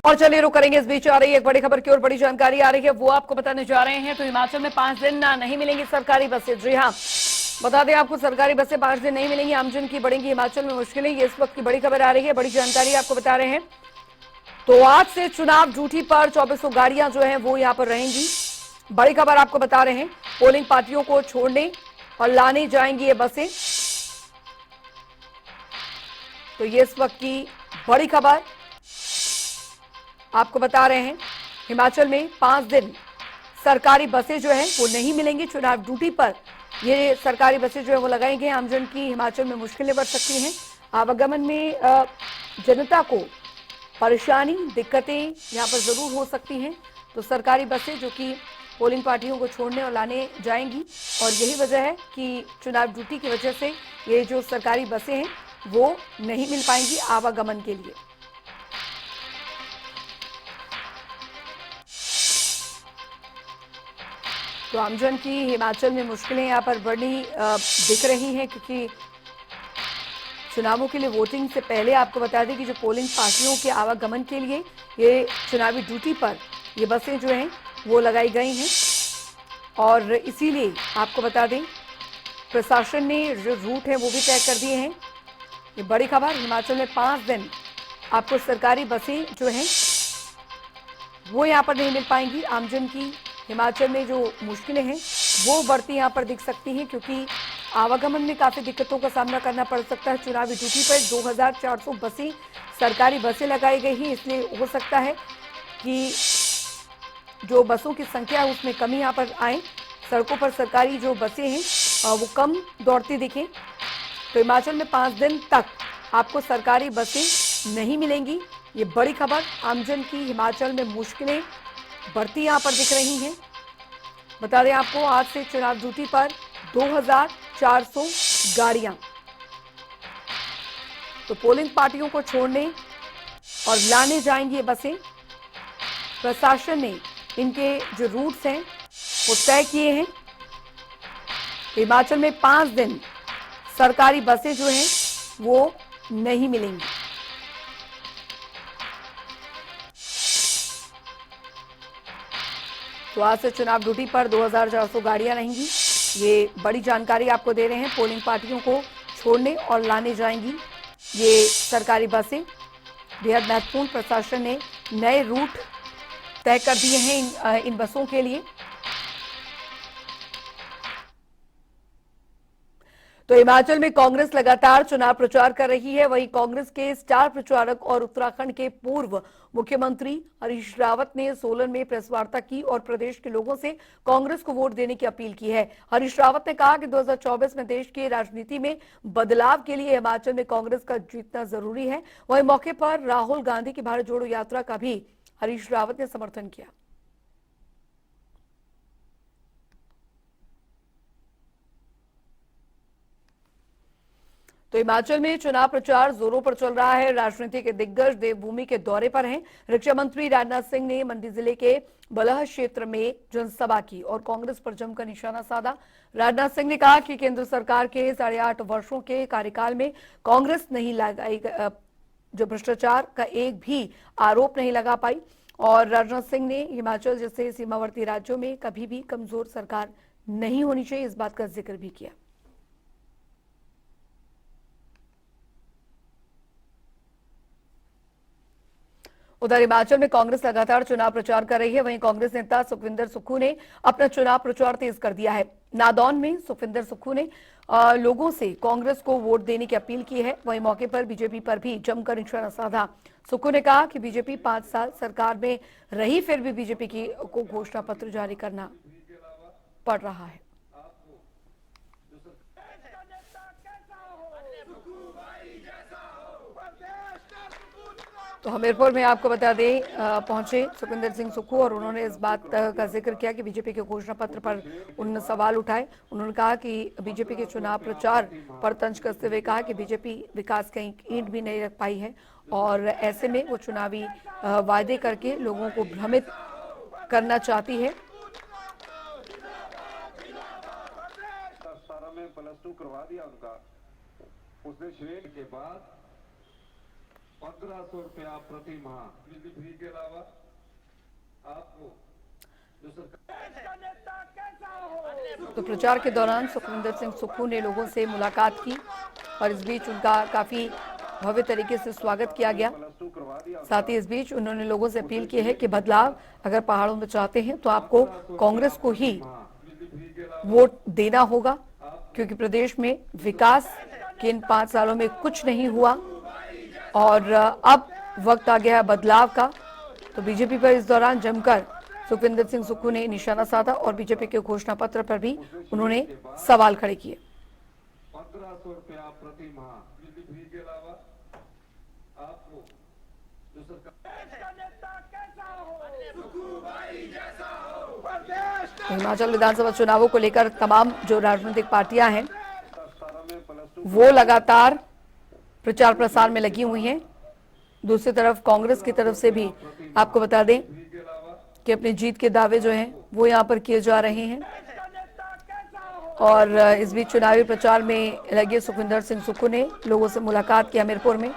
और चलिए रुक करेंगे, इस बीच आ रही है एक बड़ी खबर की और बड़ी जानकारी आ रही है, वो आपको बताने जा रहे हैं। तो हिमाचल में 5 दिन नहीं मिलेंगी सरकारी बसें। जी हाँ, बता दें आपको, सरकारी बसें 5 दिन नहीं मिलेंगी, आमजन की बढ़ेंगी हिमाचल में मुश्किलें। ये इस वक्त की बड़ी खबर आ रही है, बड़ी जानकारी आपको बता रहे हैं। तो आज से चुनाव ड्यूटी पर 2400 गाड़ियां जो है वो यहां पर रहेंगी। बड़ी खबर आपको बता रहे हैं, पोलिंग पार्टियों को छोड़ने और लाने जाएंगी ये बसें। तो ये इस वक्त की बड़ी खबर आपको बता रहे हैं। हिमाचल में 5 दिन सरकारी बसें जो है वो नहीं मिलेंगी। चुनाव ड्यूटी पर ये सरकारी बसें जो है वो लगाई गई। आमजन की हिमाचल में मुश्किलें बढ़ सकती हैं। आवागमन में जनता को परेशानी, दिक्कतें यहाँ पर जरूर हो सकती हैं। तो सरकारी बसें जो कि पोलिंग पार्टियों को छोड़ने और लाने जाएंगी, और यही वजह है कि चुनाव ड्यूटी की वजह से ये जो सरकारी बसें हैं वो नहीं मिल पाएंगी आवागमन के लिए। तो आमजन की हिमाचल में मुश्किलें यहाँ पर बड़ी दिख रही हैं, क्योंकि चुनावों के लिए वोटिंग से पहले आपको बता दें कि जो पोलिंग पार्टियों के आवागमन के लिए ये चुनावी ड्यूटी पर ये बसें जो हैं वो लगाई गई हैं। और इसीलिए आपको बता दें, प्रशासन ने जो रूट है वो भी तय कर दिए हैं। ये बड़ी खबर, हिमाचल में 5 दिन आपको सरकारी बसें जो हैं वो यहाँ पर नहीं मिल पाएंगी। आमजन की हिमाचल में जो मुश्किलें हैं वो बढ़ती यहाँ पर दिख सकती हैं, क्योंकि आवागमन में काफी दिक्कतों का सामना करना पड़ सकता है। चुनावी ड्यूटी पर 2400 बसें, सरकारी बसें लगाई गई हैं, इसलिए हो सकता है कि जो बसों की संख्या है उसमें कमी यहाँ पर आए। सड़कों पर सरकारी जो बसें हैं वो कम दौड़ती दिखें। तो हिमाचल में 5 दिन तक आपको सरकारी बसें नहीं मिलेंगी। ये बड़ी खबर, आमजन की हिमाचल में मुश्किलें बढ़ती यहाँ पर दिख रही हैं। बता दें आपको, आज से चुनाव ड्यूटी पर 2400 गाड़ियां। तो पोलिंग पार्टियों को छोड़ने और लाने जाएंगी ये बसें। प्रशासन ने इनके जो रूट्स हैं वो तय किए हैं। हिमाचल में 5 दिन सरकारी बसें जो हैं वो नहीं मिलेंगी। तो आज से चुनाव ड्यूटी पर 2400 गाड़ियां रहेंगी। ये बड़ी जानकारी आपको दे रहे हैं। पोलिंग पार्टियों को छोड़ने और लाने जाएंगी ये सरकारी बसें। बेहद महत्वपूर्ण, प्रशासन ने नए रूट तय कर दिए हैं इन बसों के लिए। तो हिमाचल में कांग्रेस लगातार चुनाव प्रचार कर रही है। वहीं कांग्रेस के स्टार प्रचारक और उत्तराखंड के पूर्व मुख्यमंत्री हरीश रावत ने सोलन में प्रेस वार्ता की और प्रदेश के लोगों से कांग्रेस को वोट देने की अपील की है। हरीश रावत ने कहा कि 2024 में देश की राजनीति में बदलाव के लिए हिमाचल में कांग्रेस का जीतना जरूरी है। वहीं मौके पर राहुल गांधी की भारत जोड़ो यात्रा का भी हरीश रावत ने समर्थन किया। तो हिमाचल में चुनाव प्रचार जोरों पर चल रहा है। राजनीति के दिग्गज देवभूमि के दौरे पर हैं। रक्षा मंत्री राजनाथ सिंह ने मंडी जिले के बलह क्षेत्र में जनसभा की और कांग्रेस पर जमकर निशाना साधा। राजनाथ सिंह ने कहा कि केंद्र सरकार के 8.5 वर्षों के कार्यकाल में कांग्रेस नहीं लगाई, जो भ्रष्टाचार का एक भी आरोप नहीं लगा पाई। और राजनाथ सिंह ने हिमाचल जैसे सीमावर्ती राज्यों में कभी भी कमजोर सरकार नहीं होनी चाहिए, इस बात का जिक्र भी किया। उधर हिमाचल में कांग्रेस लगातार चुनाव प्रचार कर रही है। वहीं कांग्रेस नेता सुखविंदर सुक्खू ने अपना चुनाव प्रचार तेज कर दिया है। नादौन में सुखविंदर सुक्खू ने लोगों से कांग्रेस को वोट देने की अपील की है। वहीं मौके पर बीजेपी पर भी जमकर निशाना साधा। सुक्खू ने कहा कि बीजेपी 5 साल सरकार में रही, फिर भी बीजेपी को घोषणा पत्र जारी करना पड़ रहा है। तो हमीरपुर में आपको बता दें पहुंचे सुखविंदर सिंह सुक्खू और उन्होंने इस बात का जिक्र किया कि बीजेपी के घोषणा पत्र पर उन्होंने सवाल उठाए। उन्होंने कहा कि बीजेपी के चुनाव प्रचार पर तंज कसते हुए कहा कि बीजेपी विकास की ईंट भी नहीं रख पाई है और ऐसे में वो चुनावी वायदे करके लोगों को भ्रमित करना चाहती है। प्लस 2 करवा दिया उनका, उसने श्रेणी के बाद 1500 रुपया प्रति माह बिजली फ्री के अलावा आपको जो सरकार। तो प्रचार के दौरान सुखविंदर सिंह सुक्खू ने लोगों से मुलाकात की और इस बीच उनका काफी भव्य तरीके से स्वागत किया गया। साथ ही इस बीच उन्होंने लोगों से अपील की है कि बदलाव अगर पहाड़ों में चाहते हैं तो आपको कांग्रेस को ही वोट देना होगा, क्योंकि प्रदेश में विकास के इन 5 सालों में कुछ नहीं हुआ और अब वक्त आ गया है बदलाव का। तो बीजेपी पर इस दौरान जमकर सुखविंदर सिंह सुक्खू ने निशाना साधा और बीजेपी के घोषणा पत्र पर भी उन्होंने सवाल खड़े किए। 1500 रुपया प्रति माह बिजली फ्री के अलावा आपको जो सरकार। हिमाचल विधानसभा चुनावों को लेकर तमाम जो राजनीतिक पार्टियां हैं वो लगातार प्रचार प्रसार में लगी हुई हैं। दूसरी तरफ कांग्रेस की तरफ से भी आपको बता दें कि अपनी जीत के दावे जो हैं वो यहां पर किए जा रहे हैं और इस बीच चुनावी प्रचार में लगे सुखविंदर सिंह सुक्खू ने लोगों से मुलाकात की हमीरपुर में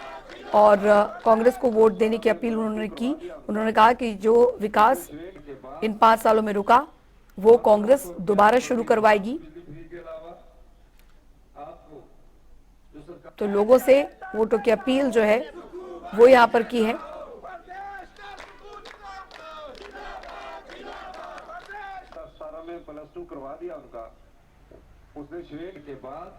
और कांग्रेस को वोट देने की अपील उन्होंने की। उन्होंने कहा कि जो विकास इन 5 सालों में रुका वो कांग्रेस दोबारा शुरू करवाएगी। तो लोगों से वोटों की अपील जो है वो यहाँ पर की है। +2 करवा दिया उनका, उसने श्रेणी के बाद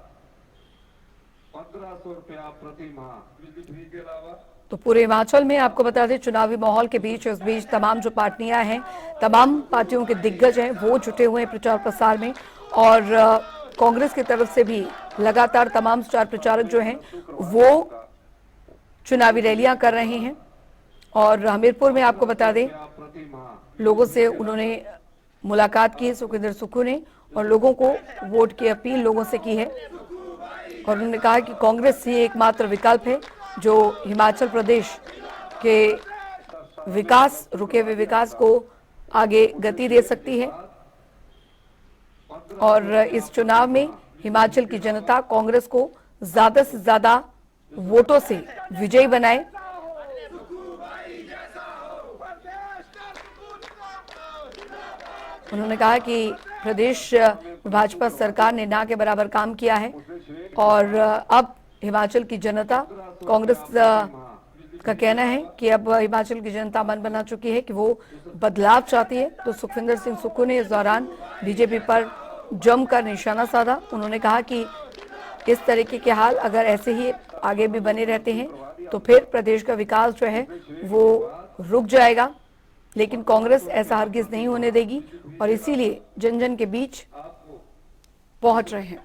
1500 रुपया प्रति माह बिजली फ्री के अलावा। तो पूरे हिमाचल में आपको बता दें चुनावी माहौल के बीच इस बीच तमाम जो पार्टियां हैं, तमाम पार्टियों के दिग्गज हैं वो जुटे हुए हैं प्रचार प्रसार में और कांग्रेस की तरफ से भी लगातार तमाम स्टार प्रचारक जो हैं वो चुनावी रैलियां कर रहे हैं और हमीरपुर में आपको बता दें लोगों से उन्होंने मुलाकात की सुखविंदर सुक्खू ने और लोगों को वोट की अपील लोगों से की है और उन्होंने कहा कि कांग्रेस ही एकमात्र विकल्प है जो हिमाचल प्रदेश के विकास, रुके हुए विकास को आगे गति दे सकती है और इस चुनाव में हिमाचल की जनता कांग्रेस को ज्यादा से ज्यादा वोटों से विजयी बनाए। उन्होंने कहा कि प्रदेश भाजपा सरकार ने ना के बराबर काम किया है और अब हिमाचल की जनता, कांग्रेस का कहना है कि अब हिमाचल की जनता मन बना चुकी है कि वो बदलाव चाहती है। तो सुखविंदर सिंह सुक्खू ने इस दौरान बीजेपी पर जमकर निशाना साधा। उन्होंने कहा कि इस तरीके के हाल अगर ऐसे ही आगे भी बने रहते हैं तो फिर प्रदेश का विकास जो है वो रुक जाएगा, लेकिन कांग्रेस ऐसा हरगिज नहीं होने देगी और इसीलिए जन जन के बीच पहुंच रहे हैं।